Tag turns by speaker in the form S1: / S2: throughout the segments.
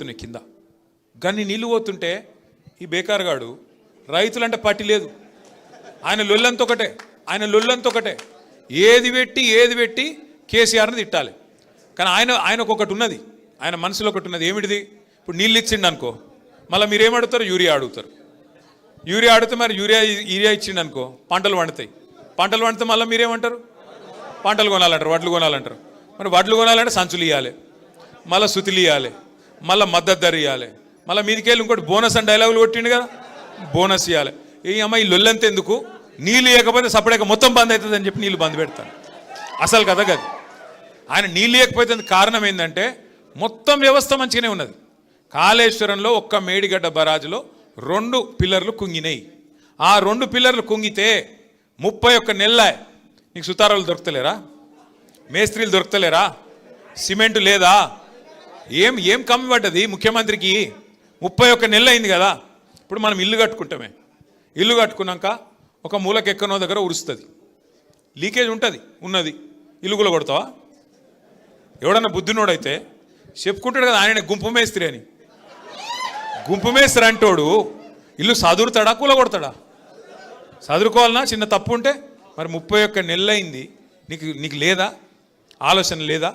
S1: పోతున్నాయి కింద. గన్ని నీళ్ళు పోతుంటే ఈ బేకార్గాడు రైతులంటే పట్టి లేదు, ఆయన లొల్లంత ఒకటే ఏది పెట్టి కేసీఆర్ని తిట్టాలి. కానీ ఆయనకు ఒకటి ఉన్నది, ఆయన మనసులో ఒకటి ఉన్నది. ఏమిటిది? ఇప్పుడు నీళ్ళు ఇచ్చిండు అనుకో, మళ్ళీ మీరేమడుగుతారు? యూరియా అడుగుతారు. యూరియా అడిగితే మరి యూరియా ఇచ్చిండు అనుకో పంటలు పండితే మళ్ళీ మీరేమంటారు? పంటలు కొనాలంటారు, వడ్లు కొనాలంటారు. మరి వడ్లు కొనాలంటే సంచులు ఇవ్వాలి, మళ్ళీ సుతులు ఇవ్వాలి, మళ్ళీ మద్దతు ధర ఇవ్వాలి, మళ్ళీ మీదికెళ్ళి ఇంకోటి బోనస్ అని డైలాగులు కొట్టిండు కదా, బోనస్ ఇవ్వాలి. ఈ అమ్మాయి లొల్లంత ఎందుకు? నీళ్ళు ఇవ్వకపోతే సపరేట్గా మొత్తం బంద్ అవుతుంది అని చెప్పి నీళ్ళు బంద్ పెడతాను. అసలు కదా గది. ఆయన నీళ్ళు ఇవ్వకపోతే కారణం ఏంటంటే మొత్తం వ్యవస్థ మంచిగానే ఉన్నది. కాళేశ్వరంలో ఒక్క మేడిగడ్డ బరాజులో 2 పిల్లర్లు కుంగినాయి. ఆ 2 పిల్లర్లు కుంగితే 31 నెలల నీకు సుతారాలు దొరుకుతలేరా? మేస్త్రీలు దొరుకుతలేరా? సిమెంటు లేదా? ఏం కమ్మి పడ్డది ముఖ్యమంత్రికి? 31 నెలలు అయింది కదా. ఇప్పుడు మనం ఇల్లు కట్టుకుంటామే, ఇల్లు కట్టుకున్నాక ఒక మూలకి ఎక్కనో దగ్గర ఉరుస్తుంది, లీకేజ్ ఉన్నది, ఇల్లు కూడా కొడతావా? ఎవడన్నా బుద్ధినోడైతే చెప్పుకుంటాడు కదా, ఆయన గుంపు మేస్త్రి అని. గుంపు మేస్త్రి అంటోడు ఇల్లు సదురుతాడా కూలగొడతాడా? చదువుకోవాలన్నా చిన్న తప్పు ఉంటే. మరి 31 నెలలు అయింది, నీకు లేదా ఆలోచన లేదా?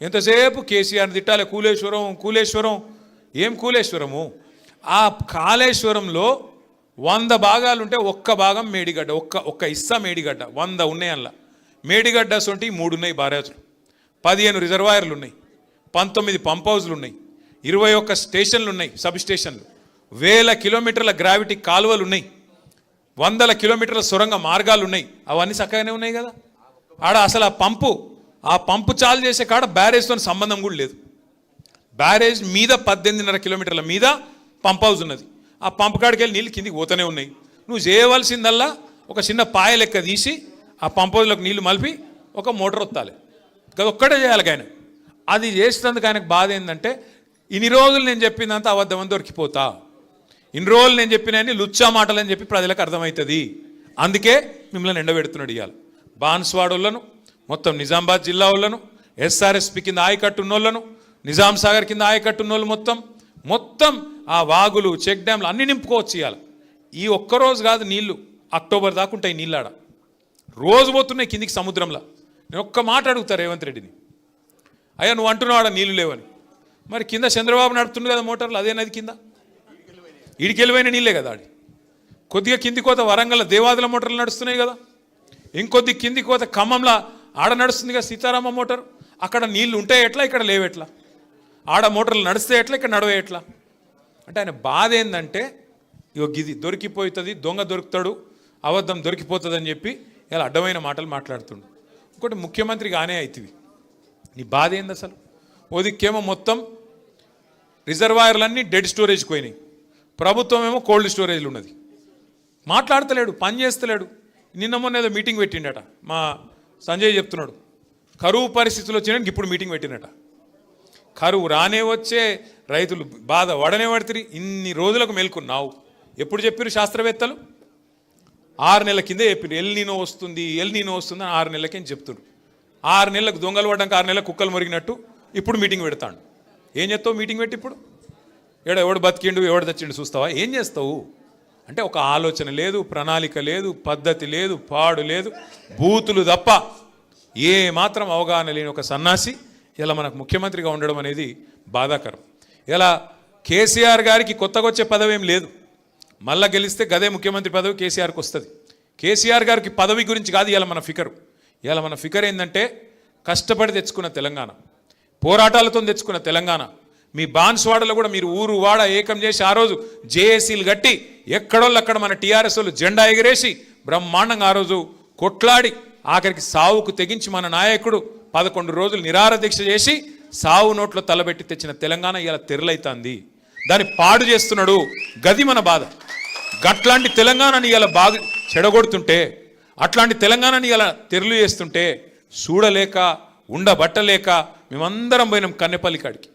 S1: ఎంతసేపు కేసీఆర్ని తిట్టాలి, కూలేశ్వరం. ఏం కూలేశ్వరము? ఆ కాళేశ్వరంలో 100 భాగాలు ఉంటే ఒక్క భాగం మేడిగడ్డ, ఒక్క ఇస్సా మేడిగడ్డ. 100 ఉన్నాయి అందులో. మేడిగడ్డ సొంటి 3 ఉన్నాయి బారేజులు, 15 రిజర్వాయర్లు ఉన్నాయి, 19 పంప్ హౌజ్లు ఉన్నాయి, 21 స్టేషన్లు ఉన్నాయి, సబ్ స్టేషన్లు, 1000 కిలోమీటర్ల గ్రావిటీ కాలువలు ఉన్నాయి, 100 కిలోమీటర్ల సొరంగ మార్గాలు ఉన్నాయి. అవన్నీ చక్కగానే ఉన్నాయి కదా. ఆడ అసలు ఆ పంపు చాలు చేసే కాడ బ్యారేజ్తో సంబంధం కూడా లేదు. బ్యారేజ్ మీద 18.5 కిలోమీటర్ల మీద పంప్ హౌస్ ఉన్నది. ఆ పంప్ కాడికి వెళ్ళి నీళ్ళు కిందికి పోతూనే ఉన్నాయి. నువ్వు చేయవలసిందల్లా ఒక చిన్న పాయ లెక్క తీసి ఆ పంప్ హౌస్లోకి నీళ్లు మలిపి ఒక మోటార్ వత్తాలి, అది ఒక్కటే చేయాలి. ఆయన అది చేసినందుకు ఆయనకు బాధ ఏంటంటే, ఇన్ని రోజులు నేను చెప్పిందంతా అబద్ధమని దొరికిపోతా, ఇన్ని రోజులు నేను చెప్పినని లుచ్చా మాటలు అని చెప్పి ప్రజలకు అర్థమవుతుంది. అందుకే మిమ్మల్ని ఎండబెడుతున్నాడు. ఇవాళ బాన్స్వాడోళ్ళను, మొత్తం నిజామాబాద్ జిల్లా వాళ్ళను, ఎస్ఆర్ఎస్పి కింద ఆయకట్టు ఉన్నోళ్ళను, నిజాం సాగర్ కింద ఆయకట్టు ఉన్నోళ్ళు మొత్తం ఆ వాగులు, చెక్ డ్యామ్లు అన్నీ నింపుకోవచ్చు. ఇవాళ ఈ ఒక్కరోజు కాదు, నీళ్లు అక్టోబర్ దాకా ఉంటాయి. నీళ్ళాడ రోజు పోతున్నాయి కిందికి సముద్రంలో. నేను ఒక్క మాట అడుగుతా రేవంత్ రెడ్డిని, అయ్యా నువ్వు అంటున్నావు ఆడ నీళ్లు లేవని, మరి కింద చంద్రబాబు నడుపుతుంది కదా మోటార్లు, అదే నది కింద ఈడికెళ్ళిపోయిన నీళ్ళే కదా. ఆడి కొద్దిగా కింది కోత వరంగల్ దేవాదుల మోటార్లు నడుస్తున్నాయి కదా, ఇంకొద్ది కింది కోత ఖమ్మంలో ఆడ నడుస్తుంది కదా సీతారామ మోటార్. అక్కడ నీళ్లు ఉంటాయి ఎట్లా, ఇక్కడ లేవెట్లా? ఆడ మోటార్లు నడిస్తే ఎట్లా, ఇక్కడ నడవే ఎట్లా? అంటే ఆయన బాధ ఏంటంటే, గిది దొరికిపోతుంది, దొంగ దొరుకుతాడు, అబద్ధం దొరికిపోతుంది అని చెప్పి ఇలా అడ్డమైన మాటలు మాట్లాడుతుండు. ఇంకోటి ముఖ్యమంత్రి గానే అవుతుంది. నీ బాధ ఏంది అసలు? ఓదిక్కేమో మొత్తం రిజర్వాయర్లన్నీ డెడ్ స్టోరేజ్కి పోయినాయి, ప్రభుత్వం ఏమో కోల్డ్ స్టోరేజ్లు ఉన్నది. మాట్లాడతలేడు, పని చేస్తలేడు. నిన్న మొన్న ఏదో మీటింగ్ పెట్టిండట, మా సంజయ్ చెప్తున్నాడు, కరువు పరిస్థితులు వచ్చినాక ఇప్పుడు మీటింగ్ పెట్టినట. కరువు రానే వచ్చే రైతులు బాధ వడనే పడుతుంది. ఇన్ని రోజులకు మేల్కొన్నావు. ఎప్పుడు చెప్పారు శాస్త్రవేత్తలు? 6 నెలల కిందే చెప్పారు ఎల్ నీనో వస్తుంది అని. 6 నెలలకేం చెప్తున్నారు. 6 నెలలకు దొంగలు పడ్డాక 6 నెలలకు కుక్కలు మురిగినట్టు ఇప్పుడు మీటింగ్ పెడతాడు. ఏం చేస్తావు మీటింగ్ పెట్టి? ఇప్పుడు ఎవడు బతికిండు ఎవడు తెచ్చిండు చూస్తావా? ఏం చేస్తావు అంటే ఒక ఆలోచన లేదు, ప్రణాళిక లేదు, పద్ధతి లేదు, పాడు లేదు, బూతులు తప్ప ఏ మాత్రం అవగాహన లేని ఒక సన్నాసి ఇలా మనకు ముఖ్యమంత్రిగా ఉండడం అనేది బాధాకరం. ఇలా కేసీఆర్ గారికి కొత్తగా వచ్చే పదవి ఏం లేదు, మళ్ళా గెలిస్తే గదే ముఖ్యమంత్రి పదవి కేసీఆర్కి వస్తుంది. కేసీఆర్ గారికి పదవి గురించి కాదు ఇలా మన ఫికరు. ఇలా మన ఫికర్ ఏంటంటే, కష్టపడి తెచ్చుకున్న తెలంగాణ, పోరాటాలతో తెచ్చుకున్న తెలంగాణ. మీ బాన్స్వాడలో కూడా మీరు ఊరు వాడ ఏకం చేసి ఆ రోజు జేఏసీలు కట్టి ఎక్కడోళ్ళు అక్కడ మన టీఆర్ఎస్ వాళ్ళు జెండా ఎగిరేసి బ్రహ్మాండంగా ఆ రోజు కొట్లాడి ఆఖరికి సావుకు తెగించి మన నాయకుడు 11 రోజులు నిరాహార దీక్ష చేసి సావు నోట్లో తలబెట్టి తెచ్చిన తెలంగాణ ఇలా తెరలైతుంది. దాన్ని పాడు చేస్తున్నాడు. గది మన బాధ. గట్లాంటి తెలంగాణని ఇలా బాగా చెడగొడుతుంటే, అట్లాంటి తెలంగాణని ఇలా తెరలు చేస్తుంటే చూడలేక ఉండబట్టలేక మేమందరం పోయినాం కన్నెపల్లి కాడికి.